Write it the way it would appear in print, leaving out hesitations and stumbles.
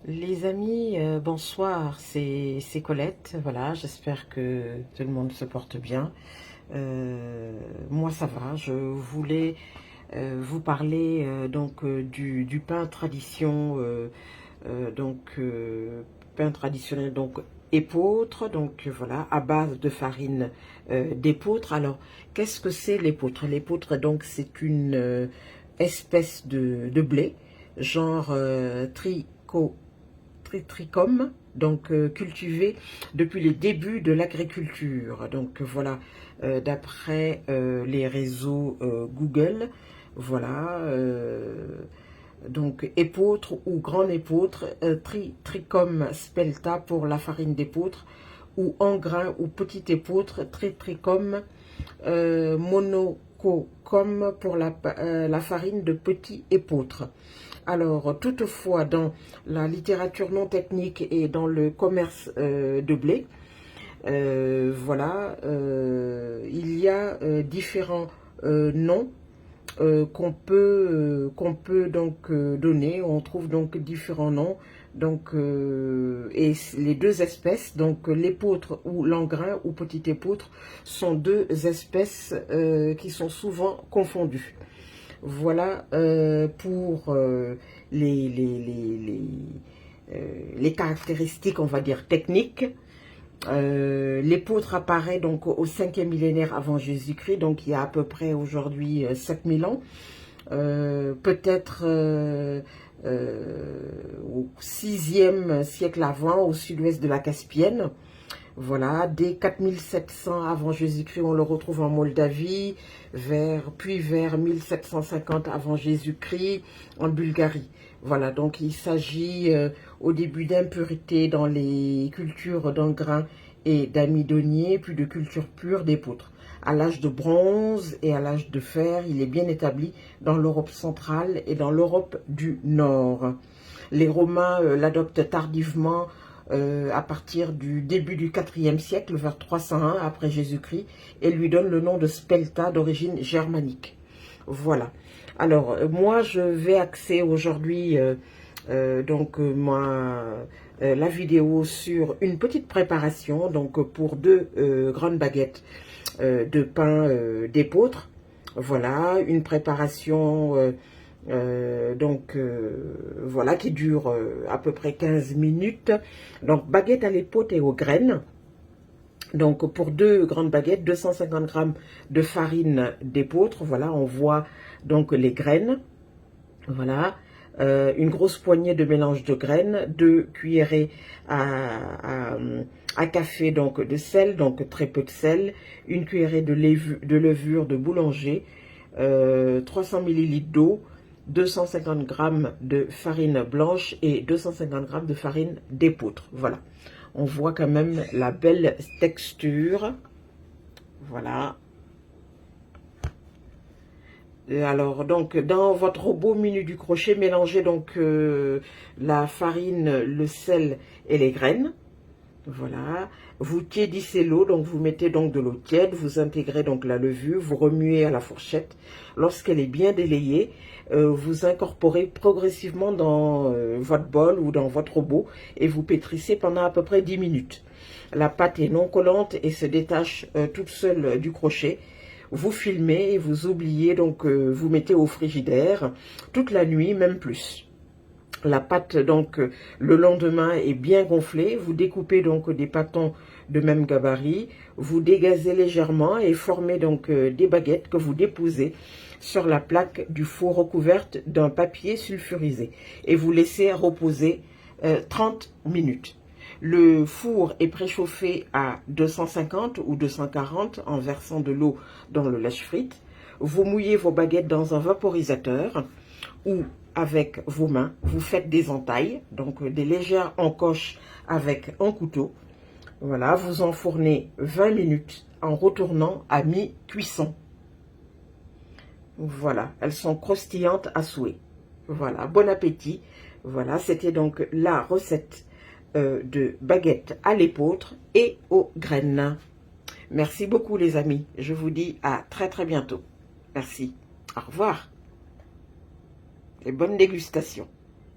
Les amis, bonsoir, c'est Colette, voilà, j'espère que tout le monde se porte bien. Moi ça va, je voulais vous parler du pain tradition, pain traditionnel, donc épeautre, donc voilà, à base de farine d'épeautre. Alors, qu'est-ce que c'est l'épeautre? L'épeautre, donc, c'est une espèce de blé, genre triticum, donc cultivé depuis les débuts de l'agriculture. Donc voilà, d'après les réseaux Google, voilà, donc épeautre ou grand épeautre, triticum spelta pour la farine d'épeautre, ou en grain ou petit épeautre, triticum monococum pour la farine de petit épeautre. Alors, toutefois, dans la littérature non technique et dans le commerce de blé, voilà, il y a différents noms qu'on peut donc donner. On trouve donc différents noms. Donc, et les deux espèces, donc l'épeautre ou l'engrain ou petit épeautre, sont deux espèces qui sont souvent confondues. Voilà pour les caractéristiques, on va dire, techniques. L'épeautre apparaît donc au 5e millénaire avant Jésus-Christ, donc il y a à peu près aujourd'hui 7000 ans. Peut-être au 6e siècle avant, au sud-ouest de la Caspienne. Voilà, dès 4700 avant Jésus-Christ, on le retrouve en Moldavie, puis vers 1750 avant Jésus-Christ, en Bulgarie. Voilà, donc il s'agit au début d'impuretés dans les cultures d'engrain et d'amidonnier, puis de culture pure d'épeautre. À l'âge de bronze et à l'âge de fer, il est bien établi dans l'Europe centrale et dans l'Europe du Nord. Les Romains l'adoptent tardivement à partir du début du 4e siècle, vers 301 après Jésus-Christ, et lui donne le nom de spelta d'origine germanique. Voilà. Alors, moi, je vais axer aujourd'hui la vidéo sur une petite préparation, donc pour deux grandes baguettes de pain d'épeautre. Voilà, une préparation voilà, qui dure à peu près 15 minutes. Donc, baguette à l'épeautre et aux graines. Donc, pour deux grandes baguettes, 250 grammes de farine d'épeautre. Voilà, on voit donc les graines. Voilà, une grosse poignée de mélange de graines, 2 cuillerées à café donc de sel, donc très peu de sel, une cuillerée de levure de boulanger, 300 ml d'eau, 250 g de farine blanche et 250 g de farine d'épeautre. Voilà, on voit quand même la belle texture. Voilà. Alors, donc, dans votre robot menu du crochet, mélangez donc la farine, le sel et les graines. Voilà. Vous tiédissez l'eau, donc vous mettez donc de l'eau tiède, vous intégrez donc la levure, vous remuez à la fourchette. Lorsqu'elle est bien délayée, vous incorporez progressivement dans votre bol ou dans votre robot et vous pétrissez pendant à peu près 10 minutes. La pâte est non collante et se détache toute seule du crochet. Vous filmez et vous oubliez, donc vous mettez au frigidaire toute la nuit, même plus. La pâte, donc, le lendemain est bien gonflée. Vous découpez donc des pâtons de même gabarit. Vous dégazez légèrement et formez donc des baguettes que vous déposez sur la plaque du four recouverte d'un papier sulfurisé. Et vous laissez reposer 30 minutes. Le four est préchauffé à 250 ou 240 en versant de l'eau dans le lèche-frite. Vous mouillez vos baguettes dans un vaporisateur ou avec vos mains, vous faites des entailles, donc des légères encoches avec un couteau. Voilà, vous enfournez 20 minutes en retournant à mi-cuisson. Voilà, elles sont croustillantes à souhait. Voilà, bon appétit. Voilà, c'était donc la recette de baguettes à l'épeautre et aux graines. Merci beaucoup les amis. Je vous dis à très très bientôt. Merci. Au revoir. Et bonne dégustation.